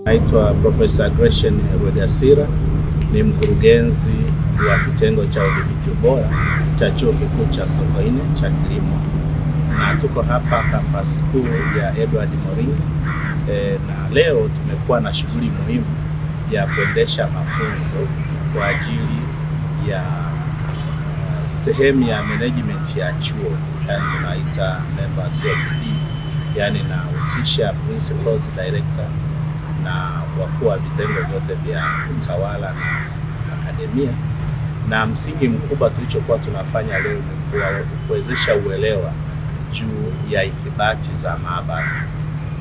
Naitwa Profesa Gretchen Rwegasira, ni mkurugenzi wa kitengo cha udhibiti ubora cha Chuo Kikuu cha Sokoine cha Kilimo, na tuko hapa kampasi kuu ya Edward Moringi. Na leo tumekuwa na shughuli muhimu ya kuendesha mafunzo kwa ajili ya sehemu ya management ya chuo, yani tunaita members COPD, yani nahusisha principals, director na wakuu wa vitengo vyote vya utawala na akademia. Na msingi mkubwa tulichokuwa tunafanya leo ni kuwezesha uelewa juu ya ithibati za maabara.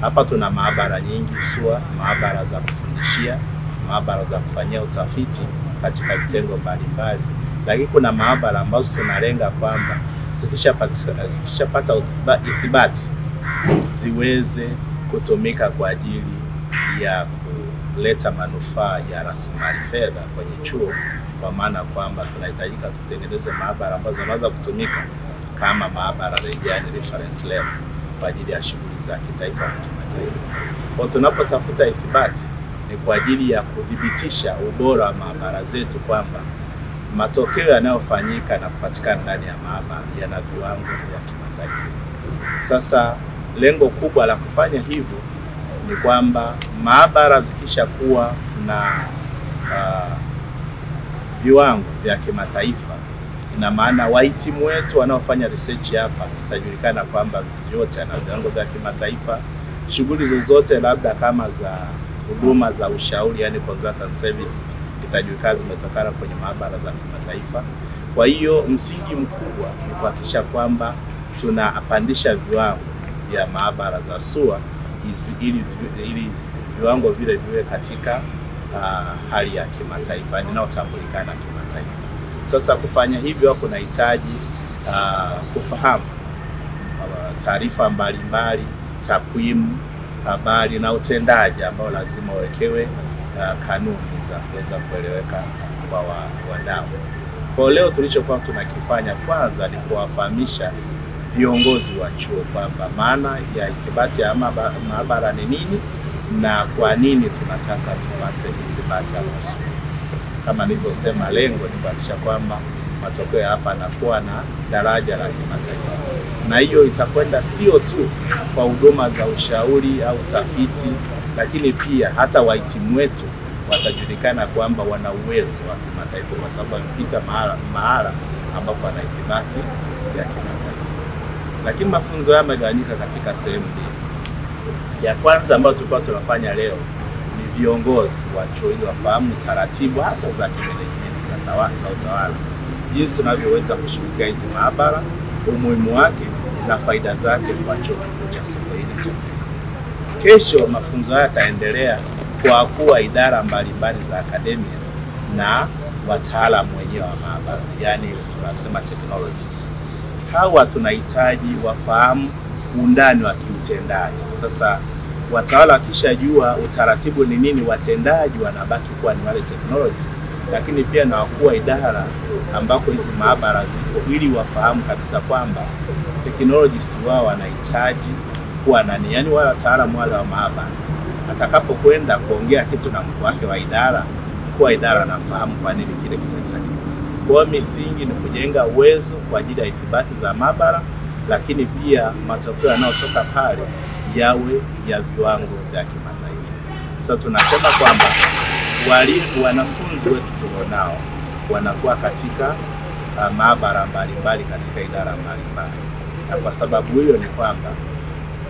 Hapa tuna maabara nyingi SUA, maabara za kufundishia, maabara za kufanyia utafiti katika vitengo mbalimbali, lakini kuna maabara ambazo tunalenga kwamba zikishapata ithibati ziweze kutumika kwa ajili ya kuleta manufaa ya rasilimali fedha kwenye chuo, kwa maana kwamba tunahitajika tutengeneze maabara ambazo zinaweza kutumika kama maabara rejea, reference lab, kwa ajili ya shughuli za kitaifa na kimataifa. Kwa tunapotafuta ithibati ni kwa ajili ya kudhibitisha ubora wa maabara zetu, kwamba matokeo yanayofanyika na kupatikana ndani ya maabara yana viwango vya kimataifa. Sasa lengo kubwa la kufanya hivyo ni kwamba maabara zikishakuwa na viwango vya kimataifa, ina maana wahitimu wetu wanaofanya research hapa zitajulikana kwamba yote ana viwango vya kimataifa. Shughuli zozote labda kama za huduma za ushauri, yani consultant service, itajulikana zimetokana kwenye maabara za kimataifa. Kwa hiyo msingi mkubwa ni kuhakikisha kwamba tunapandisha viwango vya maabara za SUA ili viwango vile viwe katika hali ya kimataifa, inayotambulikana kimataifa. Sasa kufanya hivyo kunahitaji kufahamu taarifa mbalimbali, takwimu, habari na utendaji ambao lazima uwekewe kanuni za kuweza kueleweka kwa wadau. Kwa leo tulichokuwa tunakifanya kwanza ni kuwafahamisha viongozi wa chuo kwamba maana ya ithibati ya maabara ni nini na kwa nini tunataka tupate ithibati ya SUA. Kama nilivyosema, lengo ni kuhakikisha kwamba matokeo hapa yanakuwa na daraja la kimataifa, na hiyo itakwenda sio tu kwa huduma za ushauri au tafiti, lakini pia hata wahitimu wetu watajulikana kwamba wana uwezo wa kimataifa, kwa sababu wamepita mahala ambapo wana ithibati ya kimataifa. Lakini mafunzo haya yamegawanyika katika sehemu mbili. Ya kwanza ambayo tulikuwa tunafanya leo ni viongozi wa chuo ili wafahamu taratibu hasa za kimanagement za utawala, jinsi tunavyoweza kushirikia hizi maabara, umuhimu wake na faida zake kwa chuo kikuu cha Sokoine. Kesho mafunzo haya yataendelea kwa wakuu wa idara mbalimbali za akademia na wataalamu wenyewe wa maabara, yani tunasema technologists. Hawa tunahitaji wafahamu undani wa kiutendaji. Sasa watawala wakishajua utaratibu ni nini, watendaji wanabaki kuwa ni wale technologists, lakini pia na wakuu wa idara ambako hizi maabara ziko, ili wafahamu kabisa kwamba technologists wao wanahitaji kuwa nani, yani wale wataalamu wale wa maabara atakapokwenda kuongea kitu na mkuu wake wa idara, mkuu wa idara anafahamu kwa nini kile kimetakiwa. Kwa misingi ni kujenga uwezo kwa ajili ya ithibati za maabara, lakini pia matokeo yanayotoka pale yawe ya viwango vya kimataifa. Sasa tunasema kwamba wanafunzi wetu tulionao wanakuwa katika maabara mbalimbali katika idara mbalimbali, na kwa sababu hiyo ni kwamba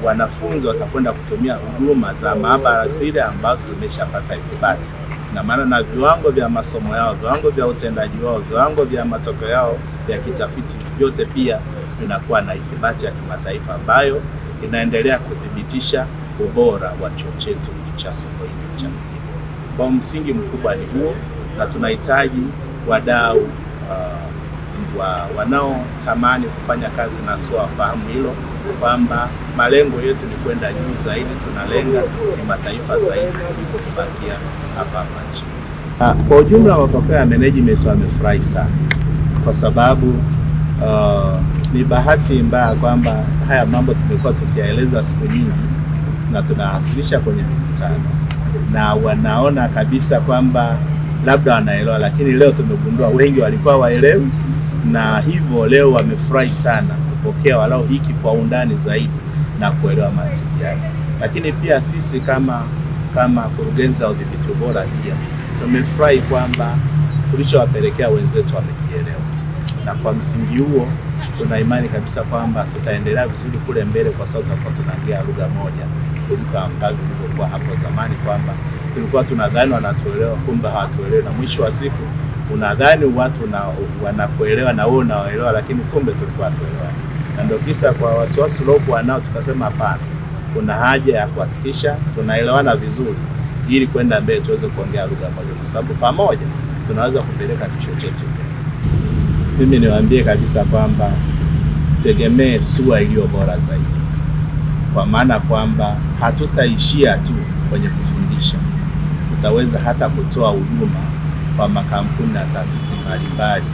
wanafunzi watakwenda kutumia huduma za maabara zile ambazo zimeshapata ithibati, na maana na viwango vya masomo yao, viwango vya utendaji wao, viwango vya matokeo yao ya kitafiti, vyote pia vinakuwa na ithibati ya kimataifa ambayo inaendelea kuthibitisha ubora wa chuo chetu cha Sokoine cha Kilimo. Kwa msingi mkubwa ni huo, na tunahitaji wadau wanaotamani kufanya kazi na SUA wafahamu hilo, kwamba malengo yetu ni kwenda juu zaidi, tunalenga kimataifa zaidi kuliko kubakia hapa nchini. Kwa ujumla matokeo ya management wamefurahi sana, kwa sababu ni bahati mbaya kwamba haya mambo tumekuwa tukiyaeleza siku nyingi na tunawasilisha kwenye mikutano na wanaona kabisa kwamba labda wanaelewa, lakini leo tumegundua wengi walikuwa waelewi, na hivyo leo wamefurahi sana kupokea walau hiki kwa undani zaidi na kuelewa mantiki yake. Lakini pia sisi kama kurugenzi ya udhibiti ubora pia tumefurahi kwamba tulichowapelekea wenzetu wamekielewa, na kwa msingi huo tuna imani kabisa kwamba tutaendelea vizuri kule mbele, kwa sababu tutakuwa tunaongea lugha moja kuliko ambavyo ilivyokuwa hapo zamani, kwamba tulikuwa tunadhani wanatuelewa kumbe hawatuelewi, na mwisho wa siku unadhani watu wanakuelewa na wewe unaelewa, lakini kumbe tulikuwa hatuelewani. Na ndio kisa kwa wasiwasi uliokuwa nao tukasema hapana, kuna haja ya kuhakikisha tunaelewana vizuri ili kwenda mbele tuweze kuongea lugha moja, kwa sababu pamoja tunaweza kupeleka kichwa chetu. Mimi niwaambie kabisa kwamba tegemee SUA iliyo bora zaidi, kwa maana kwamba hatutaishia tu kwenye kufundisha, tutaweza hata kutoa huduma kwa makampuni na taasisi mbalimbali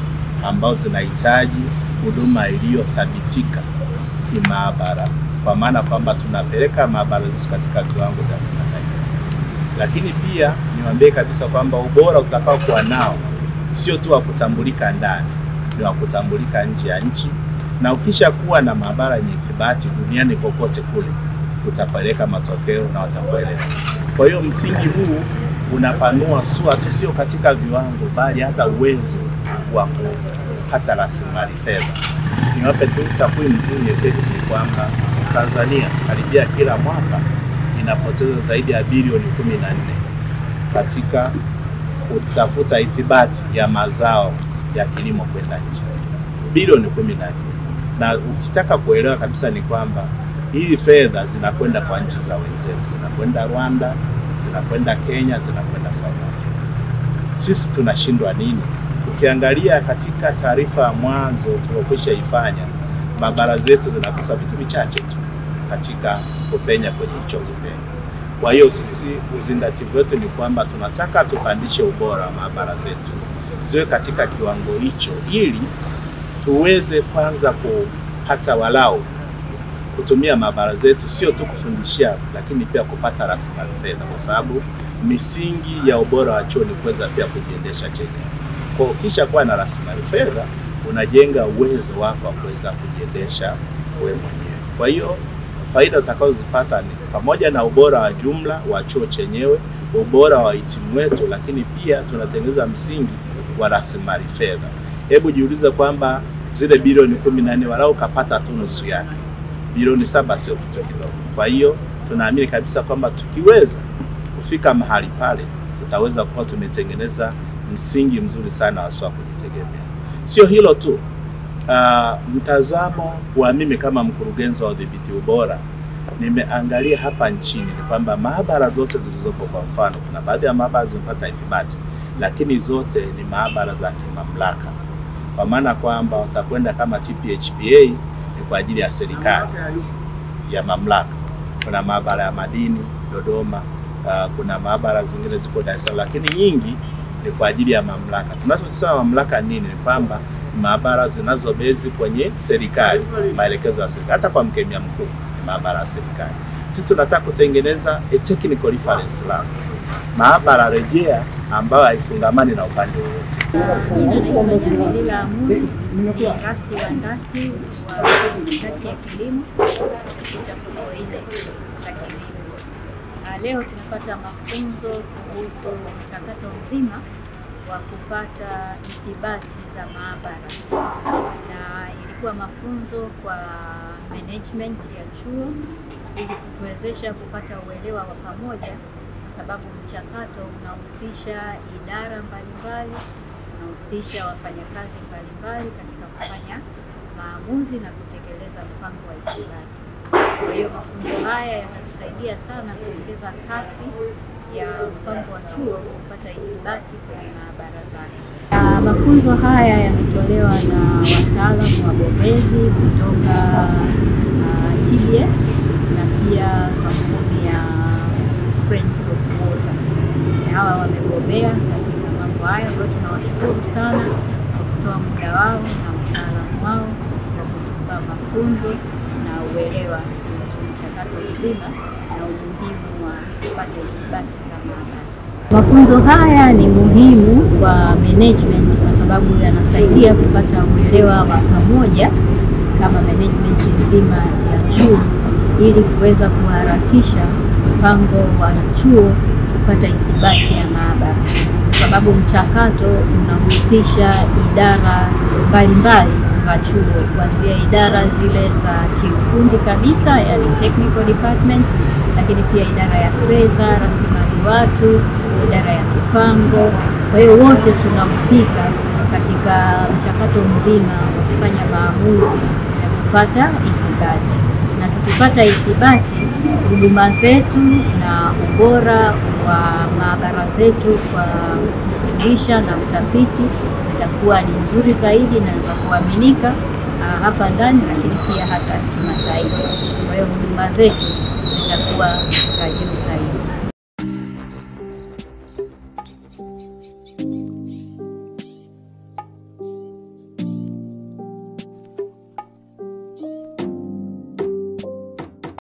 ambao zinahitaji huduma iliyothabitika kimaabara, kwa maana kwamba tunapeleka maabara zetu katika kiwango cha kimataifa. Lakini pia niwaambie kabisa kwamba ubora utakao kuwa nao sio tu wa kutambulika ndani, ni wa kutambulika nje ya nchi, na ukisha kuwa na maabara yenye ithibati duniani kokote kule utapeleka matokeo na watakuelewa. Kwa hiyo msingi huu unapanua SUA tu sio katika viwango, bali hata uwezo wa kupata rasilimali fedha. Niwape tu takwimu tu nyepesi, ni kwamba Tanzania karibia kila mwaka inapoteza zaidi ya bilioni 14 katika kutafuta ithibati ya mazao ya kilimo kwenda nje. Bilioni 14. Na ukitaka kuelewa kabisa ni kwamba hii fedha zinakwenda kwa nchi za wenzetu, zinakwenda Rwanda, zinakwenda Kenya, zinakwenda South Africa. Sisi tunashindwa nini? Ukiangalia katika taarifa ya mwanzo tuliyokwisha ifanya, maabara zetu zinakosa vitu vichache tu katika kupenya kwenye hicho kipengele. Kwa hiyo sisi uzingativu wetu ni kwamba tunataka tupandishe ubora wa maabara zetu ziwe katika kiwango hicho, ili tuweze kwanza hata walau kutumia maabara zetu sio tu kufundishia, lakini pia kupata rasilimali fedha, kwa sababu misingi ya ubora wa chuo ni kuweza pia kujiendesha chenyewe. Kwa kisha kuwa na rasilimali fedha, unajenga uwezo wako wa kuweza kujiendesha wewe mwenyewe. Kwa hiyo faida utakazozipata ni pamoja na ubora wa jumla wa chuo chenyewe, ubora wa hitimu wetu, lakini pia tunatengeneza msingi wa rasilimali fedha. Hebu jiulize kwamba zile bilioni 14 walau kapata tu nusu yake. Bilioni 7 sio kitu kidogo. Kwa hiyo tunaamini kabisa kwamba tukiweza kufika mahali pale, tutaweza kuwa tumetengeneza msingi mzuri sana wa SUA kujitegemea. Sio hilo tu, mtazamo wa mimi kama mkurugenzi wa udhibiti ubora, nimeangalia hapa nchini ni kwamba maabara zote zilizopo, kwa mfano kuna baadhi ya maabara zimepata ithibati, lakini zote ni maabara za kimamlaka, kwa maana kwamba utakwenda kama TPHPA ni kwa ajili ya serikali ya mamlaka. Kuna maabara ya madini Dodoma, kuna maabara zingine ziko Dar es Salaam, lakini nyingi ni kwa ajili ya mamlaka. Tunachosema mamlaka nini? Ni kwamba maabara zinazobezi kwenye serikali, maelekezo ya serikali. Hata kwa mkemia mkuu ni maabara ya serikali. Sisi tunataka kutengeneza a technical reference lab, maabara rejea ambayo haifungamani na upande wowote. Rasi wa ndaki wa nishati ya kilimo katika Sokoine cha kilimo. Leo tumepata mafunzo kuhusu mchakato mzima wa kupata ithibati za maabara, na ilikuwa mafunzo kwa management ya chuo ili kutuwezesha kupata uelewa wa pamoja, kwa sababu mchakato unahusisha idara mbalimbali, unahusisha wafanyakazi mbalimbali katika kufanya maamuzi na kutekeleza mpango wa ithibati. Kwa hiyo mafunzo haya yatatusaidia sana kuongeza kasi ya mpango wa chuo kupata ithibati kwenye maabara zake. Mafunzo haya yametolewa na wataalamu wabobezi kutoka TBS na pia kampuni ya Friends of Water. Hawa wamebobea katika mambo haya, kwa hiyo tunawashukuru sana kwa kutoa muda wao na utaalamu wao kwa kutupa mafunzo na uelewa kuhusu mchakato mzima na umuhimu wa kupata ithibati za maabara. Mafunzo haya ni muhimu kwa management kwa sababu yanasaidia kupata uelewa wa pamoja kama management nzima ya chuo ili kuweza kuharakisha mpango wa chuo kupata ithibati ya maabara, kwa sababu mchakato unahusisha idara mbalimbali za chuo, kuanzia idara zile za kiufundi kabisa, yani technical department, lakini pia idara ya fedha, rasilimali watu, idara ya mipango. Kwa hiyo wote tunahusika katika mchakato mzima wa kufanya maamuzi ya kupata ithibati. Na tukipata ithibati, huduma zetu na ubora wa maabara zetu kwa kufundisha na utafiti zitakuwa ni nzuri zaidi na za kuaminika hapa ndani, lakini pia hata kimataifa. Kwa hiyo huduma zetu zitakuwa za juu zaidi.